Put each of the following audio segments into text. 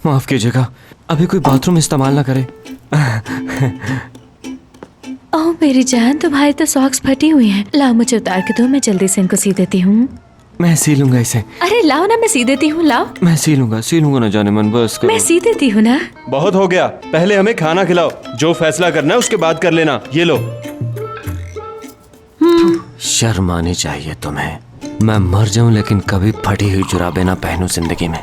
माफ कीजिएगा, अभी कोई बाथरूम इस्तेमाल ना करे। ओह मेरी जान, तुम्हारी तो सॉक्स फटी हुई हैं। लाओ मुझे उतार के दो, मैं जल्दी से इनको सी देती हूँ। मैं सी लूंगा इसे। अरे लाओ ना, मैं सी देती हूँ, लाओ। मैं सी लूंगा ना जाने मन, बस करो। मैं सी देती हूँ ना। बहुत हो गया, पहले हमें खाना खिलाओ, जो फैसला करना है उसके बाद कर लेना। ये लो। शर्म आनी चाहिए तुम्हें। मैं मर जाऊं लेकिन कभी फटी हुई जुराबें ना पहनूं जिंदगी में।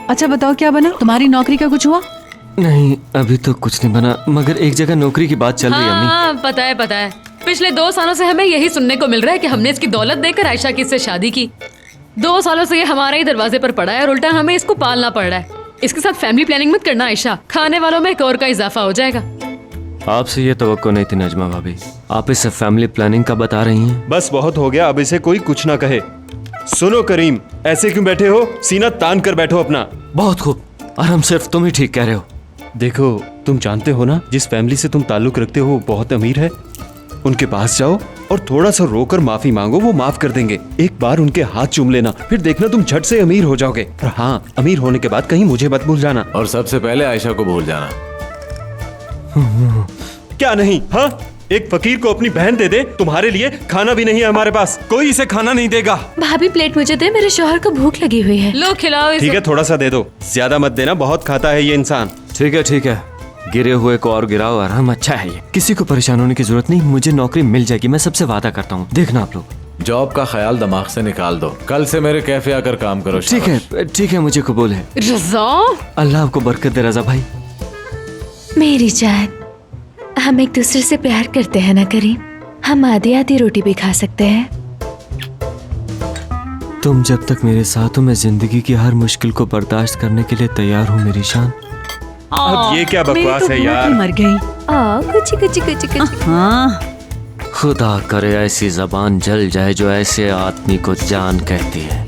अच्छा बताओ क्या बना, तुम्हारी नौकरी का कुछ हुआ? नहीं अभी तो कुछ नहीं बना, मगर एक जगह नौकरी की बात चल रही है अम्मी। हाँ पता है। पिछले 2 सालों से हमें यही सुनने को मिल रहा है कि हमने इसकी दौलत देकर आयशा की इससे शादी की। 2 सालों से ये हमारे ही दरवाजे पर पड़ा है और उल्टा हमें इसको पालना पड़ रहा है। इसके साथ फैमिली प्लानिंग मत करना आयशा, खाने वालों में एक और का इजाफा हो जाएगा। आपसे ये तवक्को नहीं थी नजमा भाभी, आप इसे फैमिली प्लानिंग का बता रही हैं। बस बहुत हो गया, अब इसे कोई कुछ ना कहे। सुनो करीम, ऐसे क्यों बैठे हो? सीना तान कर बैठो अपना। बहुत खूब, और हम सिर्फ तुम ही ठीक कह रहे हो। देखो, तुम जानते हो ना जिस फैमिली से तुम ताल्लुक रखते हो वो बहुत अमीर है। उनके पास जाओ और थोड़ा सा रोकर माफी मांगो, वो माफ कर देंगे। एक बार उनके हाथ चूम लेना, फिर देखना तुम झट से अमीर हो जाओगे। और हाँ, अमीर होने के बाद कहीं मुझे मत भूल जाना। और सबसे पहले आयशा को भूल जाना। क्या नहीं? हाँ, एक फकीर को अपनी बहन दे दे, तुम्हारे लिए खाना भी नहीं है हमारे पास, कोई इसे खाना नहीं देगा। भाभी प्लेट मुझे दे, मेरे शौहर को भूख लगी हुई है। लो खिलाओ इसे। ठीक है, थोड़ा सा दे दो, ज्यादा मत देना, बहुत खाता है ये इंसान। ठीक है, गिरे हुए को और गिराओ, आराम अच्छा है ये। किसी को परेशान होने की जरूरत नहीं, मुझे नौकरी मिल जाएगी, मैं सबसे वादा करता हूँ। देखना आप लोग। जॉब का ख्याल दिमाग से निकाल दो, कल से मेरे कैफे आकर काम करो। ठीक है, मुझे कबूल है। रज़ा, अल्लाह आपको बरकत दे रज़ा भाई। मेरी जान, हम एक दूसरे से प्यार करते हैं ना करीम, हम आधी आधी रोटी भी खा सकते हैं। तुम जब तक मेरे साथ हो मैं जिंदगी की हर मुश्किल को बर्दाश्त करने के लिए तैयार हूँ मेरी शान। अब ये क्या बकवास है यार? मर गई। कुछ हाँ खुदा करे ऐसी जबान जल जाए जो ऐसे आदमी को जान कहती है।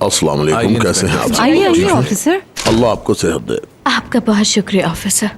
अस्सलाम वालेकुम, कैसे हैं आप? आइए ऑफिसर। अल्लाह आपको सेहत दे। आपका बहुत शुक्रिया ऑफिसर।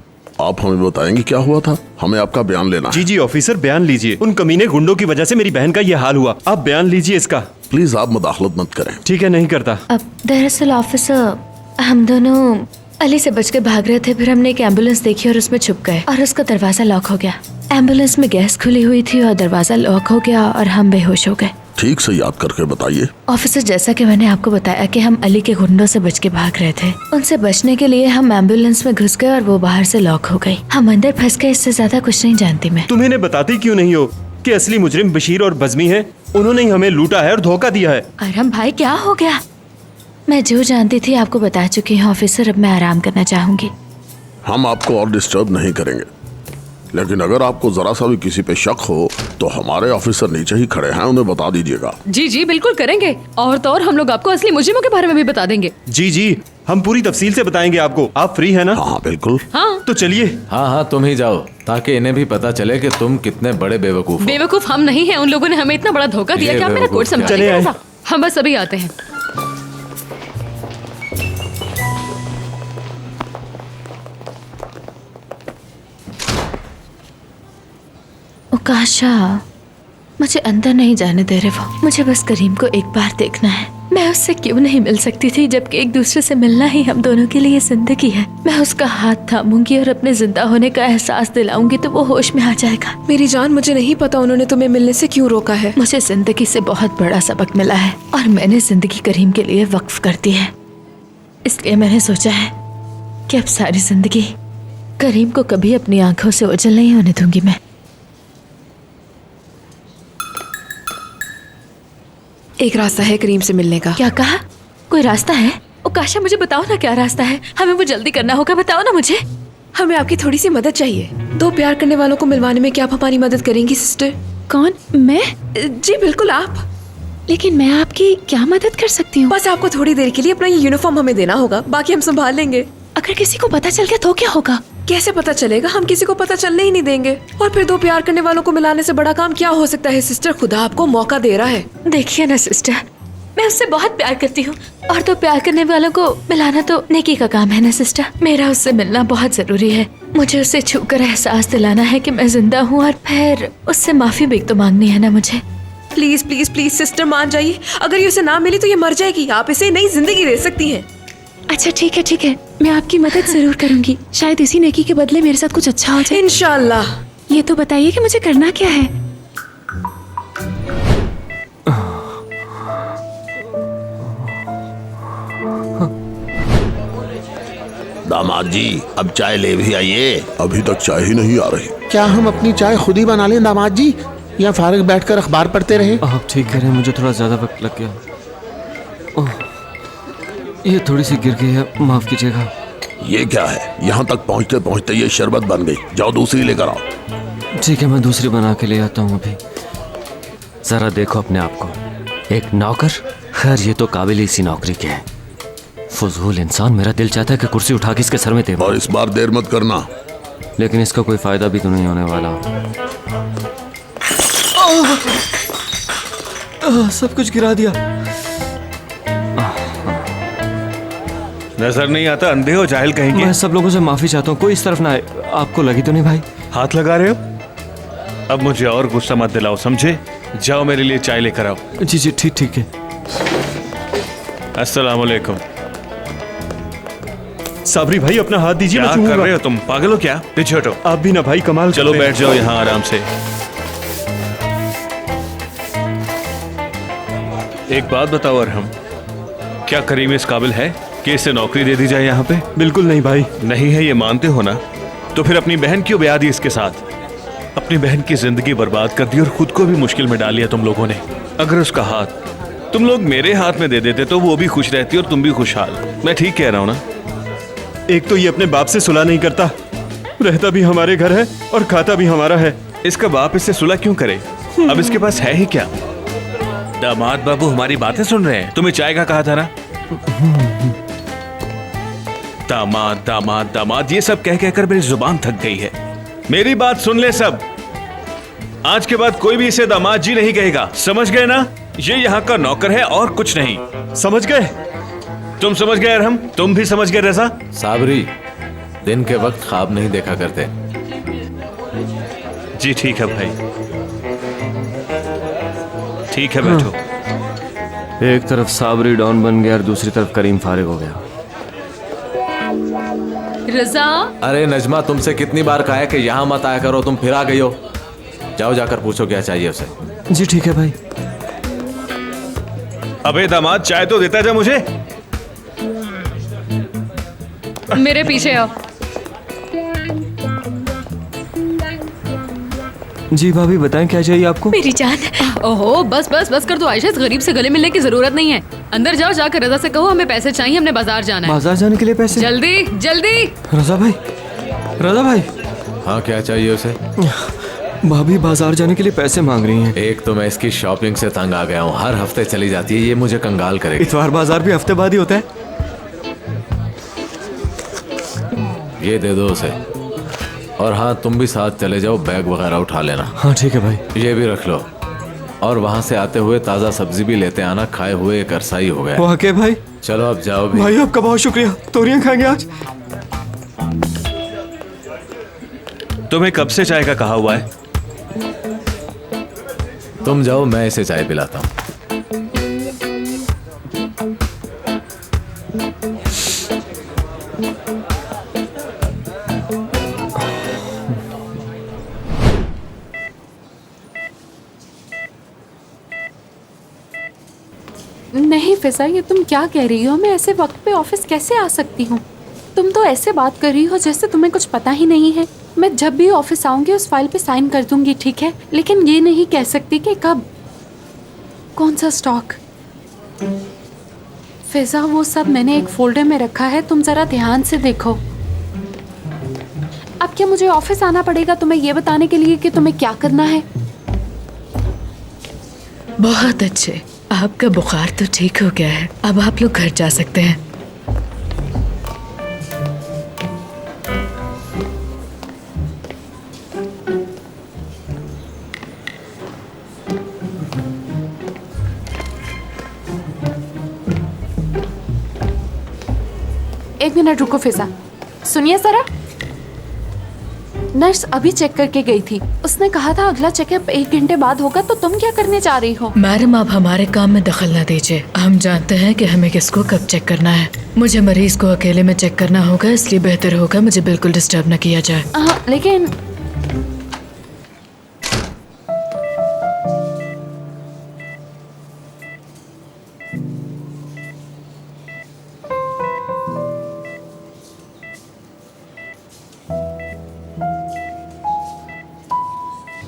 आप हमें बताएंगे क्या हुआ था? हमें आपका बयान लेना है। जी ऑफिसर, बयान लीजिए। उन कमीने गुंडों की वजह से मेरी बहन का ये हाल हुआ, आप बयान लीजिए इसका। प्लीज आप मुदाखलत मत करें। ठीक है, नहीं करता। अब दरअसल ऑफिसर, हम दोनों अली से बच के भाग रहे थे, फिर हमने एक एम्बुलेंस देखी और उसमें छुप गए और उसका दरवाजा लॉक हो गया। एम्बुलेंस में गैस खुली हुई थी और दरवाजा लॉक हो गया और हम बेहोश हो गए। ठीक से याद करके बताइए। ऑफिसर, जैसा कि मैंने आपको बताया कि हम अली के गुंडों से बच के भाग रहे थे, उनसे बचने के लिए हम एम्बुलेंस में घुस गए और वो बाहर से लॉक हो गई। हम अंदर फंस गए, इससे ज्यादा कुछ नहीं जानती मैं। तुम इन्हें बताती क्यों नहीं हो कि असली मुजरिम बशीर और बज़मी हैं? उन्होंने ही हमें लूटा है और धोखा दिया है। अरहम भाई, क्या हो गया? मैं जो जानती थी आपको बता चुकी हूँ ऑफिसर, अब मैं आराम करना चाहूंगी। हम आपको और डिस्टर्ब नहीं करेंगे, लेकिन अगर आपको जरा सा भी किसी पे शक हो तो हमारे ऑफिसर नीचे ही खड़े हैं, उन्हें बता दीजिएगा। जी बिल्कुल करेंगे, और तो और हम लोग आपको असली मुजरिमों के बारे में भी बता देंगे। जी, हम पूरी तफसील से बताएंगे आपको। आप फ्री है ना? हाँ बिल्कुल। हाँ तो चलिए। हाँ तुम ही जाओ, ताकि इन्हें भी पता चले कि तुम कितने बड़े बेवकूफ हो। बेवकूफ हम नहीं हैं, उन लोगों ने हमें इतना बड़ा धोखा दिया कि आप मेरा कोड समझ चले आए। हम बस अभी आते हैं। उकाशा, मुझे अंदर नहीं जाने दे रहे वो। मुझे बस करीम को एक बार देखना है। मैं उससे क्यों नहीं मिल सकती थी, जबकि एक दूसरे से मिलना ही हम दोनों के लिए जिंदगी है। मैं उसका हाथ थामूंगी और अपने जिंदा होने का एहसास दिलाऊंगी तो वो होश में आ जाएगा। मेरी जान, मुझे नहीं पता उन्होंने तुम्हें मिलने से क्यों रोका है। मुझे जिंदगी से बहुत बड़ा सबक मिला है और मैंने जिंदगी करीम के लिए वक्फ कर दी है। इसलिए मैंने सोचा है कि अब सारी जिंदगी करीम को कभी अपनी आंखों से ओझल नहीं होने दूंगी मैं। एक रास्ता है करीम से मिलने का। क्या कहा? कोई रास्ता है? उकाशा, मुझे बताओ ना क्या रास्ता है, हमें वो जल्दी करना होगा, बताओ ना मुझे। हमें आपकी थोड़ी सी मदद चाहिए। 2 प्यार करने वालों को मिलवाने में क्या आप हमारी मदद करेंगी सिस्टर? कौन? मैं? जी बिल्कुल आप। लेकिन मैं आपकी क्या मदद कर सकती हूँ? बस आपको थोड़ी देर के लिए अपना ये यूनिफॉर्म हमें देना होगा, बाकी हम संभाल लेंगे। अगर किसी को पता चल गया तो क्या होगा? कैसे पता चलेगा? हम किसी को पता चलने ही नहीं देंगे। और फिर 2 प्यार करने वालों को मिलाने से बड़ा काम क्या हो सकता है सिस्टर? खुदा आपको मौका दे रहा है। देखिए ना सिस्टर, मैं उससे बहुत प्यार करती हूँ और 2 प्यार करने वालों को मिलाना तो नेकी का काम है ना सिस्टर। मेरा उससे मिलना बहुत जरूरी है। मुझे उसे छूकर एहसास दिलाना है कि मैं जिंदा हूँ और फिर उससे माफी भी तो मांगनी है ना मुझे। प्लीज प्लीज प्लीज सिस्टर मान जाइए। अगर ये उसे ना मिली तो ये मर जाएगी। आप इसे नई जिंदगी दे सकती हैं। अच्छा ठीक है, मैं आपकी मदद जरूर करूंगी। शायद इसी नेकी के बदले मेरे साथ कुछ अच्छा हो जाए। इंशाल्लाह। ये तो बताइए कि मुझे करना क्या है। दामाद जी, अब चाय ले भी आइए। अभी तक चाय ही नहीं आ रही। क्या हम अपनी चाय खुद ही बना लें दामाद जी, या फारिग बैठकर अखबार पढ़ते रहे? आप ठीक कह रहे हैं, मुझे थोड़ा ज्यादा वक्त लग गया। ओह, ये थोड़ी सी गिर गई है, माफ कीजिएगा। ये क्या है? यहाँ तक पहुँचते पहुँचते ये शरबत बन गई। जाओ दूसरी लेकर आओ। ठीक है, मैं दूसरी बना के ले आता हूँ अभी। जरा देखो अपने आप को, एक नौकर। खैर ये तो काबिल इसी नौकरी के है। फजूल इंसान, मेरा दिल चाहता है कि कुर्सी उठा के इसके सर में दे। और इस बार देर मत करना। लेकिन इसका कोई फायदा भी तो नहीं होने वाला। सब कुछ गिरा दिया। नजर नहीं आता, अंधे हो जाहिल कहेंगे। मैं सब लोगों से माफी चाहता हूँ, कोई इस तरफ ना आए। आपको लगी तो नहीं भाई? हाथ लगा रहे हो? अब मुझे और गुस्सा मत दिलाओ, समझे? जाओ मेरे लिए चाय लेकर आओ। जी ठीक है। अस्सलाम वालेकुम। साबरी भाई अपना हाथ दीजिए। क्या कर रहे हो तुम? पागल हो क्या? पीछे हटो। आप भी ना भाई, कमाल। चलो बैठ जाओ यहाँ आराम से। एक बात बताओ अरहम, क्या करीम इस काबिल है कि इसे नौकरी दे दी जाए यहाँ पे? बिल्कुल नहीं भाई। नहीं है ये मानते हो ना? तो फिर अपनी बहन क्यों ब्याह दी इसके साथ? अपनी बहन की जिंदगी बर्बाद कर दी और खुद को भी मुश्किल में डाल लिया तुम लोगों ने। अगर उसका हाथ तुम लोग मेरे हाथ में दे देते तो वो भी खुश रहती और तुम भी खुशहाल। मैं ठीक कह रहा हूँ ना? एक तो ये अपने बाप से सुलह नहीं करता, रहता भी हमारे घर है और खाता भी हमारा है। इसका बाप इससे सुलह क्यों करे? अब इसके पास है ही क्या? दामाद बाबू हमारी बातें सुन रहे हैं। तुम्हें चाय का कहा था ना? दामाद दामाद दामाद ये सब कह कहकर मेरी जुबान थक गई है। मेरी बात सुन ले सब। आज के बाद कोई भी इसे दामाद जी नहीं कहेगा, समझ गए ना? ये यहाँ का नौकर है और कुछ नहीं। समझ गए? तुम समझ गए अरहम? तुम भी समझ गए रजा? साबरी, दिन के वक्त ख्वाब नहीं देखा करते। जी ठीक है भाई, ठीक है, बैठो। एक तरफ साबरी डॉन बन गया और दूसरी तरफ करीम फारिग हो गया। रजा, अरे नजमा, तुमसे कितनी बार कहा है कि यहाँ मत आया करो, तुम फिर आ गई हो। जाओ जाकर पूछो क्या चाहिए उसे। जी ठीक है भाई। अबे दामाद, चाय तो देता जा मुझे। मेरे पीछे आओ। जी भाभी बताएं क्या चाहिए आपको? मेरी जान। ओहो, बस बस बस कर दो आयशा, इस गरीब से गले मिलने की जरूरत नहीं है। अंदर जाओ, जाकर रजा से कहो हमें पैसे चाहिए, हमने बाजार जाना है। बाजार जाने के लिए पैसे? जल्दी जल्दी। रजा भाई, रजा भाई। हाँ, क्या चाहिए उसे? भाभी बाजार जाने के लिए पैसे मांग रही हैं। एक तो मैं इसकी शॉपिंग से तंग आ गया हूँ, हर हफ्ते चली जाती है, ये मुझे कंगाल करेगी। इतवार बाजार भी हफ्ते बाद ही होता है। ये दे दो उसे। और हाँ, तुम भी साथ चले जाओ, बैग वगैरह उठा लेना। हाँ ठीक है भाई। ये भी रख लो। और वहाँ से आते हुए ताज़ा सब्जी भी लेते आना, खाए हुए एक अरसा ही हो गया। वाकई भाई। चलो अब जाओ भी। भाई आपका बहुत शुक्रिया, तोरियां खाएंगे आज। तुम्हें कब से चाय का कहा हुआ है? तुम जाओ, मैं इसे चाय पिलाता हूँ। नहीं फिजा, ये तुम क्या कह रही हो? मैं ऐसे वक्त पे ऑफिस कैसे आ सकती हूँ? तुम तो ऐसे बात कर रही हो जैसे तुम्हें कुछ पता ही नहीं है। मैं जब भी ऑफिस आऊंगी उस फाइल पे साइन कर दूंगी, ठीक है? लेकिन ये नहीं कह सकती कि कब, कौन सा स्टॉक। फिजा, वो सब मैंने एक फोल्डर में रखा है, तुम जरा ध्यान से देखो। अब क्या मुझे ऑफिस आना पड़ेगा तुम्हें ये बताने के लिए कि तुम्हें क्या करना है? बहुत अच्छे, आपका बुखार तो ठीक हो गया है, अब आप लोग घर जा सकते हैं। एक मिनट रुको फिजा, सुनिए जरा। नर्स अभी चेक करके गई थी। उसने कहा था अगला चेकअप 1 घंटे बाद होगा। तो तुम क्या करने जा रही हो? मैडम, आप हमारे काम में दखल न दीजिए। हम जानते हैं कि हमें किसको कब चेक करना है। मुझे मरीज को अकेले में चेक करना होगा, इसलिए बेहतर होगा मुझे बिल्कुल डिस्टर्ब न किया जाए। लेकिन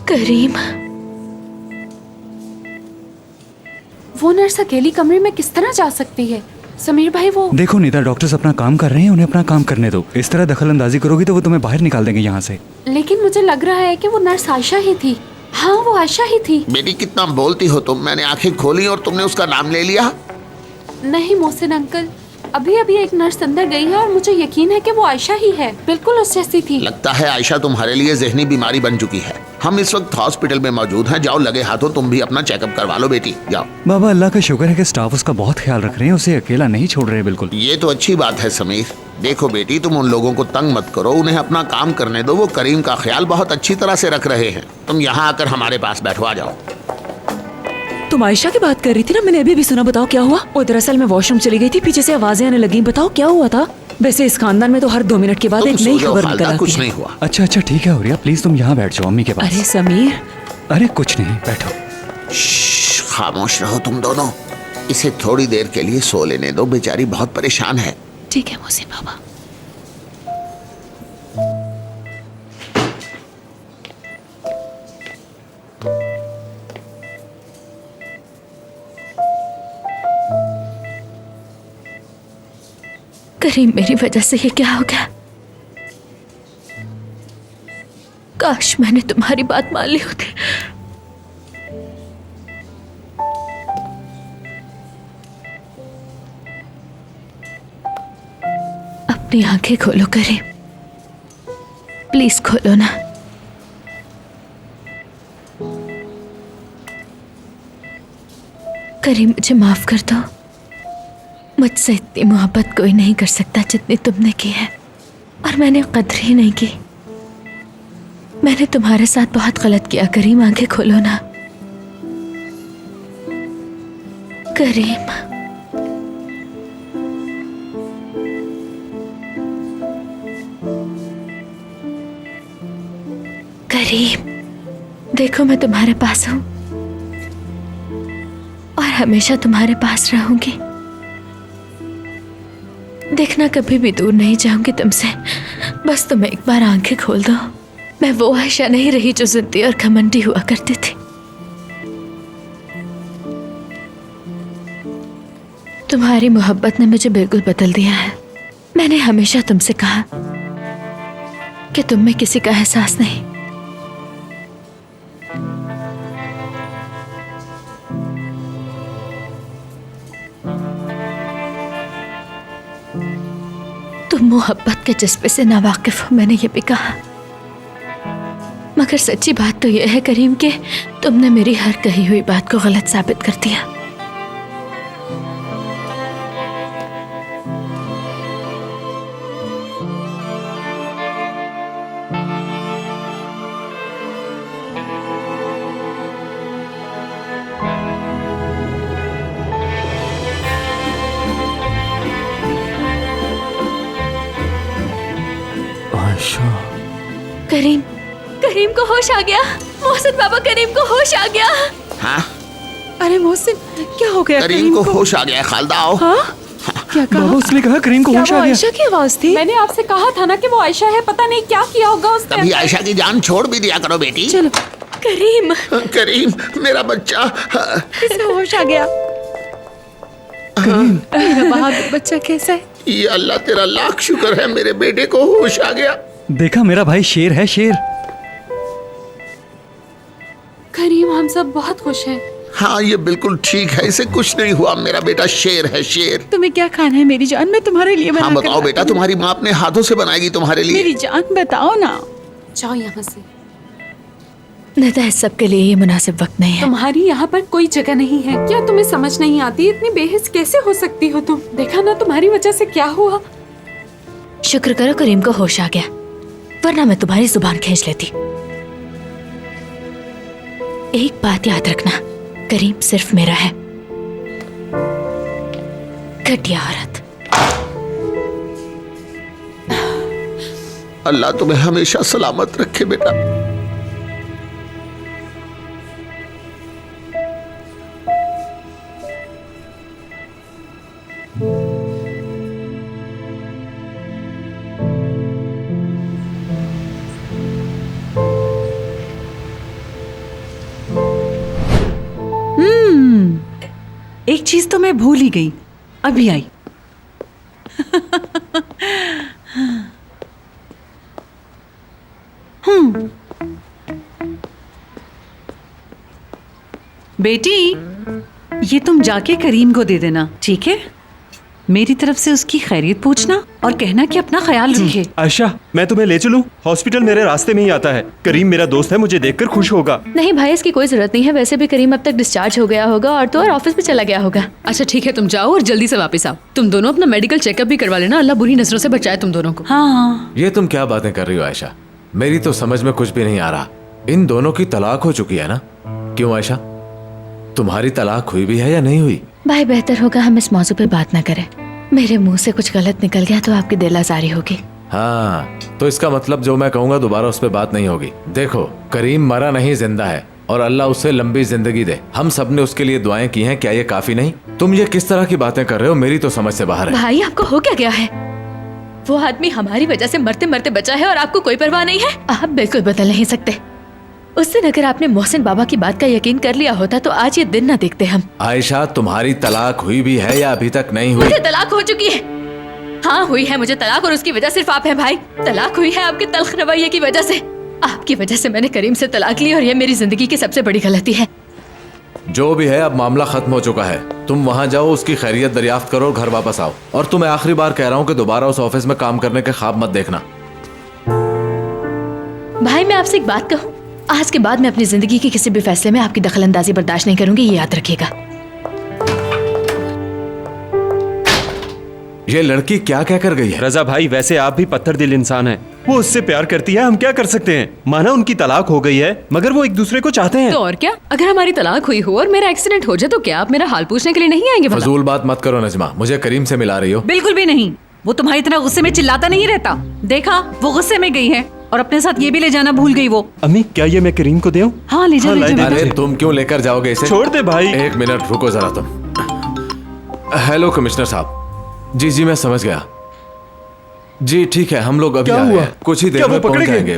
करीम, वो नर्स अकेली कमरे में किस तरह जा सकती है? समीर भाई, वो देखो नीता, डॉक्टर्स अपना काम कर रहे हैं, उन्हें अपना काम करने दो। इस तरह दखल अंदाजी करोगी तो वो तुम्हें बाहर निकाल देंगे यहाँ से। लेकिन मुझे लग रहा है कि वो नर्स आयशा ही थी। हाँ, वो आयशा ही थी। बेटी कितना बोलती हो तुम। मैंने आंखें खोली और तुमने उसका नाम ले लिया। नहीं मोहसिन अंकल, अभी अभी एक नर्स अंदर गई है और मुझे यकीन है कि वो आयशा ही है। बिल्कुल उस जैसी थी। लगता है आयशा तुम्हारे लिए जहनी बीमारी बन चुकी है। हम इस वक्त हॉस्पिटल में मौजूद हैं। जाओ, लगे हाथों तुम भी अपना चेकअप करवा लो बेटी, जाओ। बाबा, अल्लाह का शुक्र है कि स्टाफ उसका बहुत ख्याल रख रहे हैं, उसे अकेला नहीं छोड़ रहे बिल्कुल। ये तो अच्छी बात है समीर। देखो बेटी, तुम उन लोगों को तंग मत करो, उन्हें अपना काम करने दो। वो करीम का ख्याल बहुत अच्छी तरह से रख रहे हैं। तुम यहाँ आकर हमारे पास बैठो, आ जाओ। तुम आयशा की बात कर रही थी ना, मैंने अभी भी सुना। बताओ क्या हुआ? वो दरअसल मैं वॉशरूम चली गई थी, पीछे से आवाजें आने लगी। बताओ क्या हुआ था? वैसे इस खानदान में तो हर 2 मिनट के बाद एक नई खबर निकल आती कुछ है। नहीं हुआ। अच्छा अच्छा ठीक है हुरिया, प्लीज तुम यहाँ बैठ जाओ अम्मी के पास। अरे समीर, अरे कुछ नहीं, बैठो। खामोश रहो तुम दोनों। इसे थोड़ी देर के लिए सो लेने दो, बेचारी बहुत परेशान है। ठीक है मोहसिन बाबा। करीम, मेरी वजह से ये क्या हो गया? काश मैंने तुम्हारी बात मान ली होती। अपनी आंखें खोलो करीम, प्लीज खोलो ना। करीम, मुझे माफ कर दो। मुझसे इतनी मोहब्बत कोई नहीं कर सकता जितनी तुमने की है, और मैंने कदर ही नहीं की। मैंने तुम्हारे साथ बहुत गलत किया करीम, आंखें खोलो ना। करीम, करीम, देखो मैं तुम्हारे पास हूं और हमेशा तुम्हारे पास रहूंगी। देखना, कभी भी दूर नहीं जाऊंगी तुमसे। बस तुम एक बार आंखें खोल दो। मैं वो आयशा नहीं रही जो जिद्दी और घमंडी हुआ करती थी। तुम्हारी मोहब्बत ने मुझे बिल्कुल बदल दिया है। मैंने हमेशा तुमसे कहा कि तुम में किसी का एहसास नहीं। तुम मोहब्बत के जज्बे से नावाकिफ हो, मैंने ये भी कहा। मगर सच्ची बात तो यह है करीम कि तुमने मेरी हर कही हुई बात को गलत साबित कर दिया। करीम, करीम को होश आ गया। मोहसिन बाबा, करीम को होश आ गया। हाँ? अरे मोहसिन, क्या हो गया? करीम को होश आ गया। खालदा आओ। हाँ? क्या कहा? बाबा, उसने कहा करीम को होश आ गया। आयशा की आवाज थी। मैंने आपसे कहा था ना कि वो आयशा है। पता नहीं क्या किया होगा उसने। तभी आयशा की जान छोड़ भी दिया करो बेटी। चलो। करीम, करीम मेरा बच्चा। इसे होश आ गया। मेरा बहादुर बच्चा कैसा है? ये अल्लाह तेरा लाख शुक्र है, मेरे बेटे को होश आ गया। देखा, मेरा भाई शेर है, शेर। करीम, हम सब बहुत खुश हैं। हाँ, ये बिल्कुल ठीक है, इसे कुछ नहीं हुआ। मेरा बेटा शेर है, शेर। तुम्हें क्या खाना है मेरी जान? मैं तुम्हारे लिए बना हाँ बताओ बेटा, तुम्हारी माँ अपने हाथों से बनाएगी तुम्हारे लिए। मेरी जान बताओ ना। जाओ यहाँ से। नदा, इस सब के लिए ये मुनासिब वक्त नहीं है। तुम्हारी यहाँ पर कोई जगह नहीं है। क्या तुम्हें समझ नहीं आती? इतनी बेहिस कैसे हो सकती हो तुम? देखा ना तुम्हारी वजह से क्या हुआ। शुक्र करो करीम को होश आ गया। वरना मैं तुम्हारी जुबान खींच लेती। एक बात याद रखना, करीम सिर्फ मेरा है। घटिया औरत। अल्लाह तुम्हें हमेशा सलामत रखे बेटा। एक चीज तो मैं भूल ही गई, अभी आई। बेटी, ये तुम जाके करीम को दे देना, ठीक है? मेरी तरफ से उसकी खैरियत पूछना और कहना कि अपना ख्याल रखे। आयशा, मैं तुम्हें ले चलूं? हॉस्पिटल मेरे रास्ते में ही आता है। करीम मेरा दोस्त है, मुझे देखकर खुश होगा। नहीं भाई, इसकी कोई जरूरत नहीं है। वैसे भी करीम अब तक डिस्चार्ज हो गया होगा और तो और ऑफिस में चला गया होगा। अच्छा ठीक है, तुम जाओ और जल्दी से वापस आओ। तुम दोनों अपना मेडिकल चेकअप भी करवा लेना। अल्लाह बुरी नजरों से बचाए तुम दोनों को। हाँ। ये तुम क्या बातें कर रही हो आयशा? मेरी तो समझ में कुछ भी नहीं आ रहा। इन दोनों की तलाक हो चुकी है ना? क्यों आयशा, तुम्हारी तलाक हुई भी है या नहीं हुई? भाई बेहतर होगा हम इस मौजू पे बात न करें। मेरे मुंह से कुछ गलत निकल गया तो आपकी दिल आजारी होगी। हाँ, तो इसका मतलब जो मैं कहूँगा दोबारा उस पर बात नहीं होगी। देखो, करीम मरा नहीं, जिंदा है और अल्लाह उसे लंबी जिंदगी दे। हम सब ने उसके लिए दुआएं की हैं, क्या ये काफी नहीं? तुम ये किस तरह की बातें कर रहे हो? मेरी तो समझ से बाहर है। भाई आपको हो क्या गया है? वो आदमी हमारी वजह से मरते मरते बचा है और आपको कोई परवाह नहीं है? आप बिल्कुल बदल नहीं सकते। उस दिन अगर आपने मोहसिन बाबा की बात का यकीन कर लिया होता तो आज ये दिन न देखते हम। आयशा, तुम्हारी तलाक हुई भी है या अभी तक नहीं हुई? मुझे तलाक हो चुकी है। हाँ हुई है मुझे तलाक, और उसकी वजह सिर्फ आप हैं भाई। तलाक हुई है आपके तल्ख रवैये की वजह से। आपकी वजह से मैंने करीम से तलाक ली और ये मेरी जिंदगी की सबसे बड़ी गलती है। जो भी है, अब मामला खत्म हो चुका है। तुम वहाँ जाओ, उसकी खैरियत दरियाफ्त करो और घर वापस आओ। और तुम्हें आखिरी बार कह रहा हूँ कि दोबारा उस ऑफिस में काम करने के ख्वाब मत देखना। भाई मैं आपसे एक बात कहूँ, आज के बाद मैं अपनी जिंदगी के किसी भी फैसले में आपकी दखलंदाजी बर्दाश्त नहीं करूंगी, ये याद रखिएगा। ये लड़की क्या कह कर गई है? रजा भाई, वैसे आप भी पत्थर दिल इंसान हैं। वो उससे प्यार करती है, हम क्या कर सकते हैं? माना उनकी तलाक हो गई है, मगर वो एक दूसरे को चाहते हैं। तो और क्या, अगर हमारी तलाक हुई हो और मेरा एक्सीडेंट हो जाए तो क्या आप मेरा हाल पूछने के लिए नहीं आएंगे? फजूल बात मत करो नजमा, मुझे करीम से मिला रही हो? बिल्कुल भी नहीं। वो तुम्हारी तरह गुस्से में चिल्लाता नहीं रहता। देखा, वो गुस्से में गई है और अपने साथ ये भी ले जाना भूल गई वो। अम्मी, क्या ये मैं करीम को दूं? हाँ ले जा, ले जा। अरे तुम क्यों लेकर जाओगे इसे? छोड़ दे भाई। एक मिनट रुको जरा तुम। हेलो कमिश्नर साहब। जी जी मैं समझ गया। जी ठीक है, हम लोग अभी आ रहे हैं। कुछ ही देर में पहुंच जाएंगे।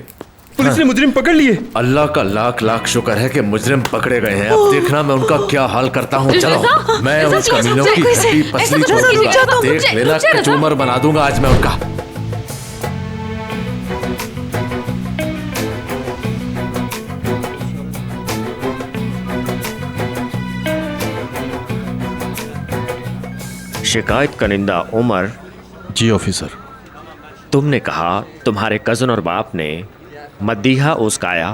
पुलिस ने मुजरिम पकड़ लिए। अल्लाह का लाख लाख शुक्र है कि मुजरिम पकड़े गए हैं। अब देखना मैं उनका क्या हाल करता हूँ। चलो, मैं उन कमीनों की हड्डी पसली छोड़ दूंगा। देख लेना, कचूमर बना दूंगा आज मैं उनका। शिकायत कनिंदा उमर। जी ऑफिसर। तुमने कहा तुम्हारे कज़न और बाप ने मदीहा उस्काया,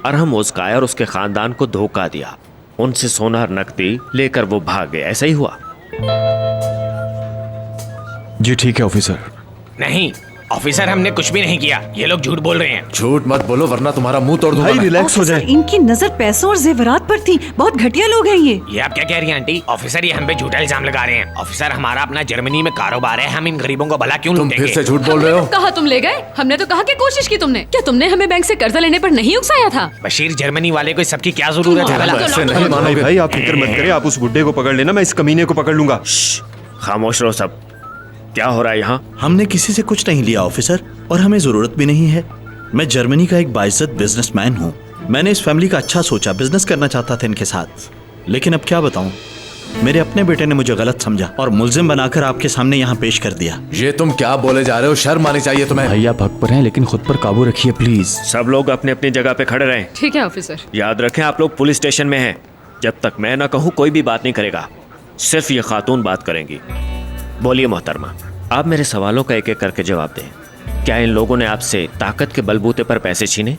अरहम उस्काया और उसके ख़ानदान को धोखा दिया। उनसे सोना और नकदी लेकर वो भाग गए, ऐसा ही हुआ? जी ठीक है ऑफिसर। नहीं ऑफिसर, हमने कुछ भी नहीं किया। ये लोग झूठ बोल रहे हैं। झूठ मत बोलो वरना तुम्हारा मुंह तोड़ दूंगा। भाई रिलैक्स हो जाए। इनकी नजर पैसों और जेवरात पर थी। बहुत घटिया लोग हैं ये आप क्या कह रही हैं आंटी? ऑफिसर ये हम पे झूठा इल्जाम लगा रहे हैं। ऑफिसर, हमारा अपना जर्मनी में कारोबार है, हम इन गरीबों को भला क्यों लूटेंगे? फिर से झूठ बोल रहे हो। कहा तुम ले गए? हमने तो कहा कि कोशिश की तुमने। क्या तुमने हमें बैंक से कर्जा लेने पर नहीं उकसाया था? बशीर, जर्मनी वाले को सबकी क्या जरूरत है? नहीं मानोगे भाई, आप फिक्र मत करें। आप उस बुड्ढे को पकड़ लेना, मैं इस कमीने को पकड़ लूंगा। खामोश रहो सब। क्या हो रहा है यहाँ? हमने किसी से कुछ नहीं लिया ऑफिसर, और हमें जरूरत भी नहीं है। मैं जर्मनी का एक बाइज्जत बिजनेसमैन हूँ। मैंने इस फैमिली का अच्छा सोचा, बिजनेस करना चाहता था इनके साथ, लेकिन अब क्या बताऊँ, मेरे अपने बेटे ने मुझे गलत समझा और मुल्जिम बनाकर आपके सामने यहाँ पेश कर दिया। ये तुम क्या बोले जा रहे हो? शर्म आनी चाहिए तुम्हें। भैया भग पर हैं, लेकिन खुद पर काबू रखिए प्लीज। सब लोग अपनी अपनी जगह पे खड़े रहें। ठीक है ऑफिसर। याद रखें, आप लोग पुलिस स्टेशन में हैं। जब तक मैं ना कहूँ कोई भी बात नहीं करेगा, सिर्फ ये खातून बात करेंगी। बोलिए मोहतरमा, आप मेरे सवालों का एक एक करके जवाब दें। क्या इन लोगों ने आपसे ताकत के बलबूते पर पैसे छीने?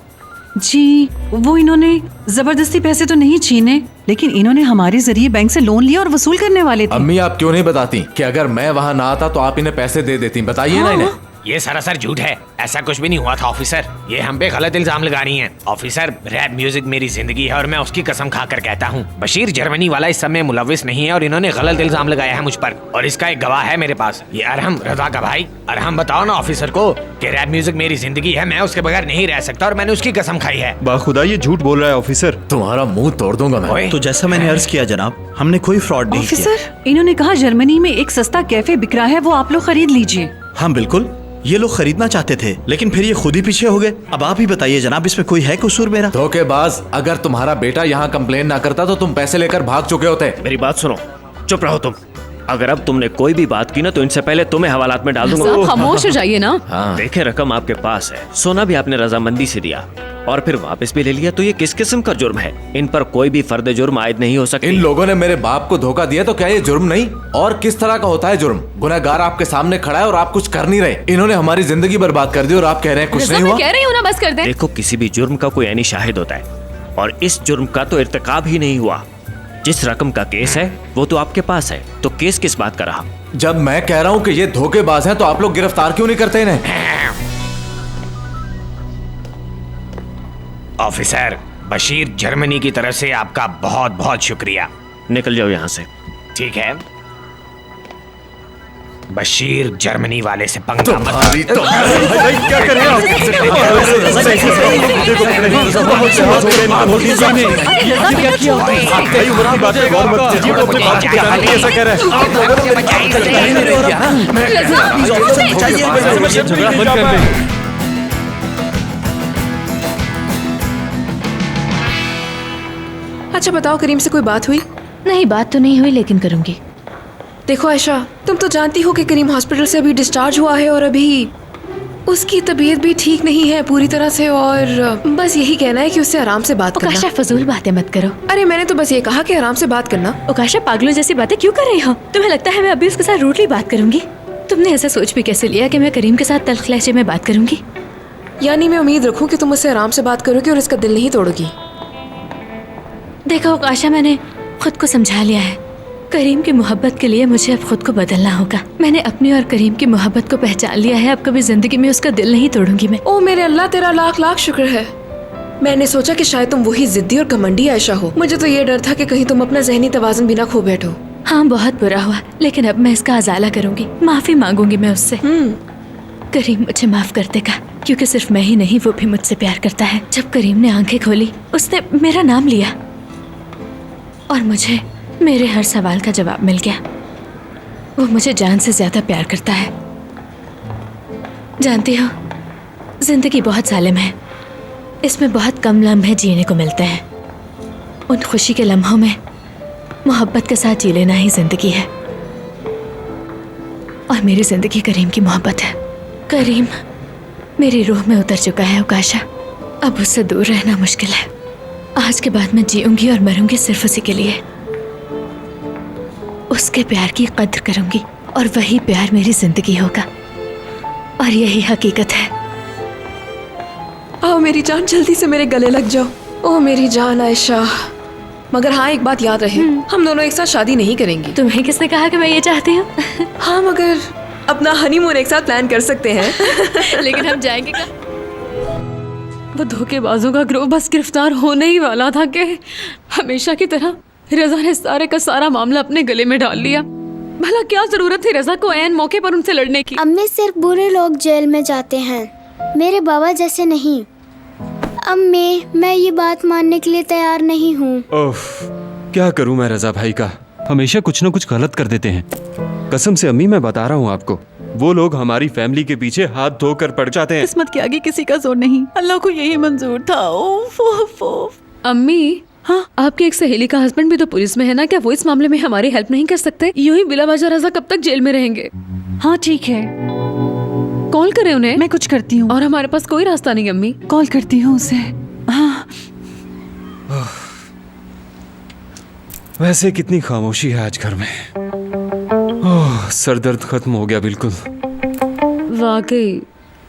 जी, वो इन्होंने जबरदस्ती पैसे तो नहीं छीने, लेकिन इन्होंने हमारे जरिए बैंक से लोन लिया और वसूल करने वाले थे। अम्मी, आप क्यों नहीं बताती कि अगर मैं वहाँ ना आता तो आप इन्हें पैसे दे देती? बताइए ना इन्हें। ये सरासर झूठ है, ऐसा कुछ भी नहीं हुआ था ऑफिसर। ये हम पे गलत इल्जाम लगा रही हैं। ऑफिसर, रैप म्यूजिक मेरी जिंदगी है और मैं उसकी कसम खाकर कहता हूँ बशीर जर्मनी वाला इस समय मुलविस नहीं है और इन्होंने गलत इल्जाम लगाया है मुझ पर, और इसका एक गवाह है मेरे पास, ये अरहम, रजा का भाई। अरहम, बताओ ना ऑफिसर को कि रैप म्यूजिक मेरी जिंदगी है, मैं उसके बगैर नहीं रह सकता और मैंने उसकी कसम खाई है। बाखुदा ये झूठ बोल रहा है ऑफिसर। तुम्हारा मुंह तोड़ दूंगा मैं। तो जैसा मैंने अर्ज किया जनाब, हमने कोई फ्रॉड नहीं किया। ऑफिसर, इन्होंने कहा जर्मनी में एक सस्ता कैफे बिक रहा है, वो आप लोग खरीद लीजिए। हाँ बिल्कुल, ये लोग खरीदना चाहते थे लेकिन फिर ये खुद ही पीछे हो गए। अब आप ही बताइए जनाब, इसमें कोई है कसूर मेरा? धोखेबाज, अगर तुम्हारा बेटा यहाँ कंप्लेन ना करता तो तुम पैसे लेकर भाग चुके होते। मेरी बात सुनो, चुप रहो तुम। अगर अब तुमने कोई भी बात की ना तो इनसे पहले तुम्हें हवालात में डाल दूंगा। आप खामोश हो जाइए ना। देखे रकम आपके पास है, सोना भी आपने रजामंदी से दिया और फिर वापस भी ले लिया, तो ये किस किस्म का जुर्म है? इन पर कोई भी फर्द जुर्म आयद नहीं हो सकती। इन लोगों ने मेरे बाप को धोखा दिया तो क्या ये जुर्म नहीं? और किस तरह का होता है जुर्म? गुनहगार आपके सामने खड़ा है और आप कुछ कर नहीं रहे। इन्होंने हमारी जिंदगी बर्बाद कर दी और आप कह रहे हैं कुछ नहीं हुआ। कह रही हूँ ना, बस कर दे। देखो, किसी भी जुर्म का कोई ऐनी शाहिद होता है और इस जुर्म का तो इर्तिकाब ही नहीं हुआ। जिस रकम का केस है वो तो आपके पास है, तो केस किस बात का रहा? जब मैं कह रहा हूँ कि ये धोखेबाज हैं तो आप लोग गिरफ्तार क्यों नहीं करते इन्हें? ऑफिसर, बशीर जर्मनी की तरफ से आपका बहुत बहुत शुक्रिया। निकल जाओ यहाँ से। ठीक है, बशीर जर्मनी वाले से पंगा मत। क्या कर रहे हो? अच्छा बताओ, करीम से कोई बात हुई? नहीं, बात तो नहीं हुई लेकिन करूंगी। देखो आयशा, तुम तो जानती हो कि करीम हॉस्पिटल से अभी डिस्चार्ज हुआ है और अभी उसकी तबीयत भी ठीक नहीं है पूरी तरह से, और बस यही कहना है कि उससे आराम से बात करना। ओकाशा, फजूल बातें मत करो। अरे मैंने तो बस ये कहा कि आराम से बात करना। ओकाशा, पागलों जैसी बातें क्यों कर रही हो? तुम्हें लगता है मैं अभी उसके साथ रूडली बात करूंगी? तुमने ऐसा सोच भी कैसे लिया कि मैं करीम के साथ तल्ख लहजे में बात करूंगी? यानी मैं उम्मीद रखूं कि तुम उससे आराम से बात करोगी और इसका दिल नहीं तोड़ोगी। देखो ओकाशा, मैंने खुद को समझा लिया है। करीम की मोहब्बत के लिए मुझे अब खुद को बदलना होगा। मैंने अपनी और करीम की मोहब्बत को पहचान लिया है। अब कभी जिंदगी में उसका दिल नहीं तोड़ूंगी मैं। ओ मेरे अल्लाह, तेरा लाख लाख शुक्र है। मैंने सोचा कि शायद तुम वही जिद्दी और कमंडी आयशा हो। मुझे तो ये डर था कि कहीं तुम अपना ज़हनी तवाज़ुन भी ना खो बैठो। हाँ, बहुत बुरा हुआ, लेकिन अब मैं इसका अजाला करूंगी। माफी मांगूंगी मैं उससे। करीम मुझे माफ कर देगा, क्योंकि सिर्फ मैं ही नहीं, वो भी मुझसे प्यार करता है। जब करीम ने आंखें खोली, उसने मेरा नाम लिया और मुझे मेरे हर सवाल का जवाब मिल गया। वो मुझे जान से ज्यादा प्यार करता है। जानती हो, जिंदगी बहुत जालिम है। इसमें बहुत कम लम्हे जीने को मिलते हैं। उन खुशी के लम्हों में मोहब्बत के साथ जी लेना ही जिंदगी है। और मेरी जिंदगी करीम की मोहब्बत है। करीम मेरी रूह में उतर चुका है ओकाशा। अब उससे दूर रहना मुश्किल है। आज के बाद मैं जीऊंगी और मरूंगी सिर्फ उसी के लिए। उसके प्यार की कद्र करूंगी और वही प्यार मेरी जिंदगी होगा। और यही हकीकत है। आओ मेरी जान, जल्दी से मेरे गले लग जाओ। ओ मेरी जान आयशा, मगर हाँ एक बात याद रहे, हम दोनों एक साथ शादी नहीं करेंगे। तुम्हें किसने कहा कि मैं ये चाहती हूँ? हाँ, मगर अपना हनीमून एक साथ प्लान कर सकते हैं। लेकिन हम जाएंगे क्या? वो धोखेबाजों का ग्रोह बस गिरफ्तार होने ही वाला था कि हमेशा की तरह रजा ने सारे का सारा मामला अपने गले में डाल लिया। भला क्या जरूरत थी रजा को ऐन मौके पर उनसे लड़ने की? अम्मी, सिर्फ बुरे लोग जेल में जाते हैं, मेरे बाबा जैसे नहीं। अम्मी, मैं ये बात मानने के लिए तैयार नहीं हूँ। ओफ, क्या करूं मैं रजा भाई का? हमेशा कुछ न कुछ गलत कर देते हैं। कसम से अम्मी, मैं बता रहा हूँ आपको, वो लोग हमारी फैमिली के पीछे हाथ धोकर पड़ जाते हैं। किस्मत के आगे किसी का जोर नहीं, अल्लाह को यही मंजूर था। ओफ ओफ ओफ। अम्मी, हाँ, आपकी एक सहेली का हस्बैंड भी तो पुलिस में है ना, क्या वो इस मामले में हमारी हेल्प नहीं कर सकते? यूं ही बिला वजह रजा कब तक जेल में रहेंगे? हाँ ठीक है, कॉल करें उन्हें। मैं कुछ करती हूँ। और हमारे पास कोई रास्ता नहीं अम्मी। कॉल करती हूँ उसे। हाँ। वैसे कितनी खामोशी है आज घर में। ओह, सर दर्द खत्म हो गया बिल्कुल। वाकई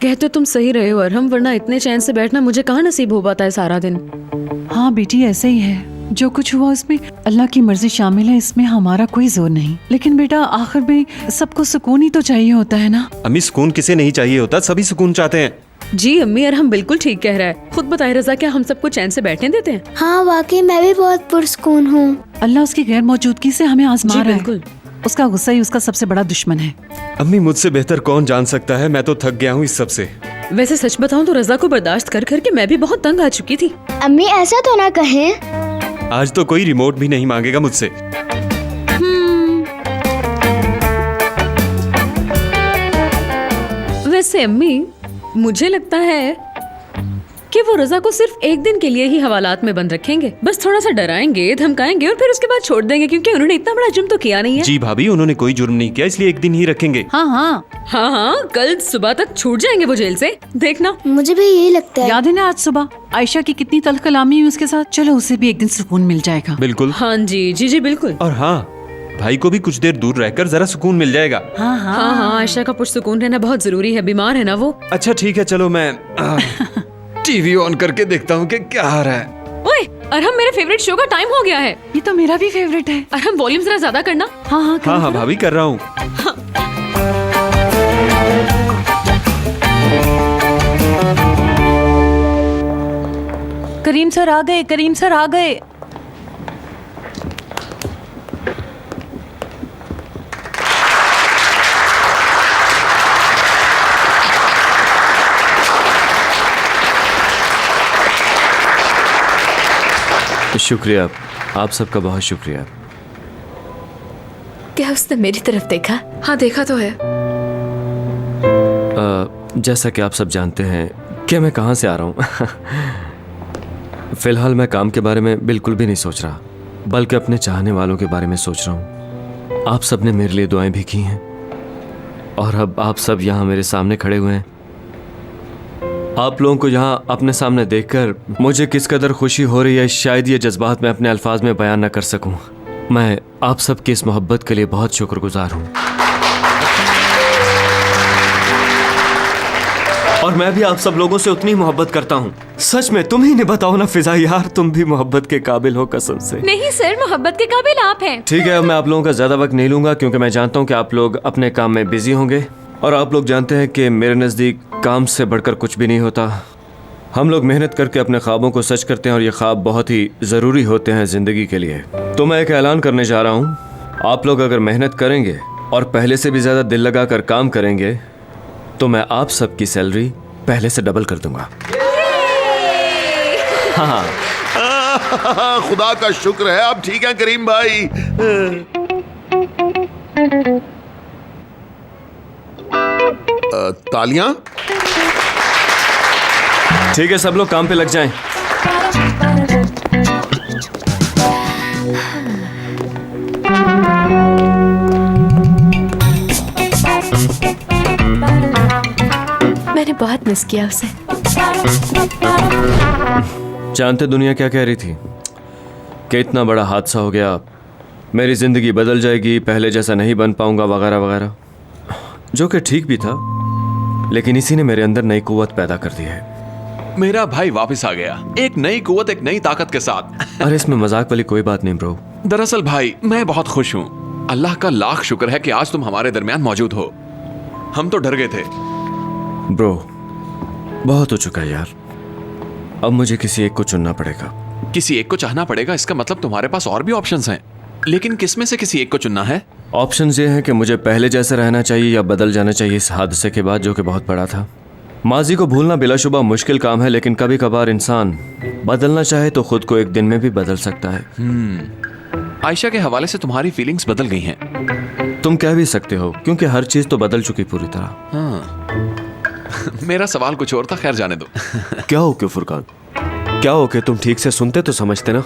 कहते तुम सही रहे हो अरहम, वरना इतने चैन से बैठना मुझे कहाँ नसीब हो पाता है सारा दिन। हाँ बेटी, ऐसे ही है। जो कुछ हुआ उसमें अल्लाह की मर्जी शामिल है, इसमें हमारा कोई जोर नहीं। लेकिन बेटा आखिर में सबको सुकून ही तो चाहिए होता है ना। अम्मी सुकून किसे नहीं चाहिए होता, सभी सुकून चाहते हैं। जी अम्मी, और हम बिल्कुल ठीक कह रहा है। खुद बताए रजा, क्या हम सबको चैन से बैठने देते हैं? हाँ वाकई मैं भी बहुत पुरसकून हूँ। अल्लाह उसकी गैर मौजूदगी से हमें आजमा जी रहा है। बिल्कुल। उसका गुस्सा ही उसका सबसे बड़ा दुश्मन है। अम्मी मुझसे बेहतर कौन जान सकता है, मैं तो थक गया हूँ इस सब से। वैसे सच बताऊं तो रजा को बर्दाश्त कर करके मैं भी बहुत तंग आ चुकी थी। अम्मी ऐसा तो ना कहें। आज तो कोई रिमोट भी नहीं मांगेगा मुझसे। वैसे अम्मी, मुझे लगता है कि वो रजा को सिर्फ एक दिन के लिए ही हवालात में बंद रखेंगे। बस थोड़ा सा डराएंगे, धमकाएंगे और फिर उसके बाद छोड़ देंगे, क्योंकि उन्होंने इतना बड़ा जुर्म तो किया नहीं है। जी भाभी, उन्होंने कोई जुर्म नहीं किया, इसलिए एक दिन ही रखेंगे। हाँ, कल सुबह तक छूट जाएंगे वो जेल से, देखना। मुझे भी यही लगता है। याद है ना आज सुबह आयशा की कितनी तल्ख कलामी हुई उसके साथ। चलो उसे भी एक दिन सुकून मिल जाएगा। बिल्कुल। हाँ जी जी जी बिल्कुल। और हाँ, भाई को भी कुछ देर दूर रहकर जरा सुकून मिल जाएगा। हाँ, आयशा का पुरसुकून रहना बहुत जरूरी है, बीमार है ना वो। अच्छा ठीक है, चलो मैं टीवी ऑन करके देखता हूँ कि क्या आ रहा है। ओए अरहम, मेरे फेवरेट शो का टाइम हो गया है। ये तो मेरा भी फेवरेट है। अरहम वॉल्यूम जरा ज्यादा करना। हाँ भाभी कर रहा हूँ। करीम सर आ गए, करीम सर आ गए। शुक्रिया, आप सबका बहुत शुक्रिया। क्या उसने मेरी तरफ देखा? हाँ देखा तो है। जैसा कि आप सब जानते हैं कि मैं कहाँ से आ रहा हूँ। फिलहाल मैं काम के बारे में बिल्कुल भी नहीं सोच रहा, बल्कि अपने चाहने वालों के बारे में सोच रहा हूँ। आप सब ने मेरे लिए दुआएं भी की हैं, और अब आप सब यहाँ मेरे सामने खड़े हुए हैं। आप लोगों को यहाँ अपने सामने देखकर मुझे किस कदर खुशी हो रही है, शायद ये जज्बात मैं अपने अल्फाज में बयान न कर सकूं। मैं आप सबकी इस मोहब्बत के लिए बहुत शुक्रगुजार हूँ, और मैं भी आप सब लोगों से उतनी मोहब्बत करता हूँ। सच में तुम ही ने बताओ ना फिजा यार, तुम भी मोहब्बत के काबिल हो कसम से। नहीं सर, मोहब्बत के काबिल आप हैं। ठीक है, अब मैं आप लोगों का ज्यादा वक्त नहीं लूंगा, क्योंकि मैं जानता हूँ कि आप लोग अपने काम में बिजी होंगे, और आप लोग जानते हैं कि मेरे नज़दीक काम से बढ़कर कुछ भी नहीं होता। हम लोग मेहनत करके अपने ख्वाबों को सच करते हैं, और ये ख्वाब बहुत ही ज़रूरी होते हैं ज़िंदगी के लिए। तो मैं एक ऐलान करने जा रहा हूँ, आप लोग अगर मेहनत करेंगे और पहले से भी ज़्यादा दिल लगा कर काम करेंगे तो मैं आप सबकी सैलरी पहले से डबल कर दूंगा। हाँ। खुदा का शुक्र है, आप ठीक हैं करीम भाई। तालियां। ठीक है, सब लोग काम पे लग जाएं। मैंने बहुत मिस किया उसे। जानते दुनिया क्या कह रही थी कि इतना बड़ा हादसा हो गया, मेरी जिंदगी बदल जाएगी, पहले जैसा नहीं बन पाऊंगा, वगैरह वगैरह, जो कि ठीक भी था, लेकिन इसी ने मेरे अंदर नई कुव्वत पैदा कर दी है। मेरा भाई वापस आ गया, एक नई कुव्वत, एक नई ताकत के साथ। अरे इसमें मजाक वाली कोई बात नहीं ब्रो। दरअसल भाई मैं बहुत खुश हूँ, अल्लाह का लाख शुक्र है कि आज तुम हमारे दरमियान मौजूद हो। हम तो डर गए थे। ब्रो बहुत हो चुका है यार, अब मुझे किसी एक को चुनना पड़ेगा। किसी एक को चाहना पड़ेगा, इसका मतलब तुम्हारे पास और भी ऑप्शंस हैं, लेकिन किसमें से किसी एक को चुनना है? ऑप्शंस ये हैं कि मुझे पहले जैसे रहना चाहिए या बदल जाना चाहिए इस हादसे के बाद, जो कि बहुत बड़ा था। माजी को भूलना बिलाशुबा मुश्किल काम है, लेकिन कभी कभार इंसान बदलना चाहे तो खुद को एक दिन में भी बदल सकता है। आयशा के हवाले से तुम्हारी फीलिंग्स बदल गई हैं। तुम कह भी सकते हो, क्योंकि हर चीज तो बदल चुकी पूरी तरह। हाँ। मेरा सवाल कुछ और था, खैर जाने दो। क्या हो क्यों फुरकान, क्या हो कि तुम ठीक से सुनते तो समझते ना।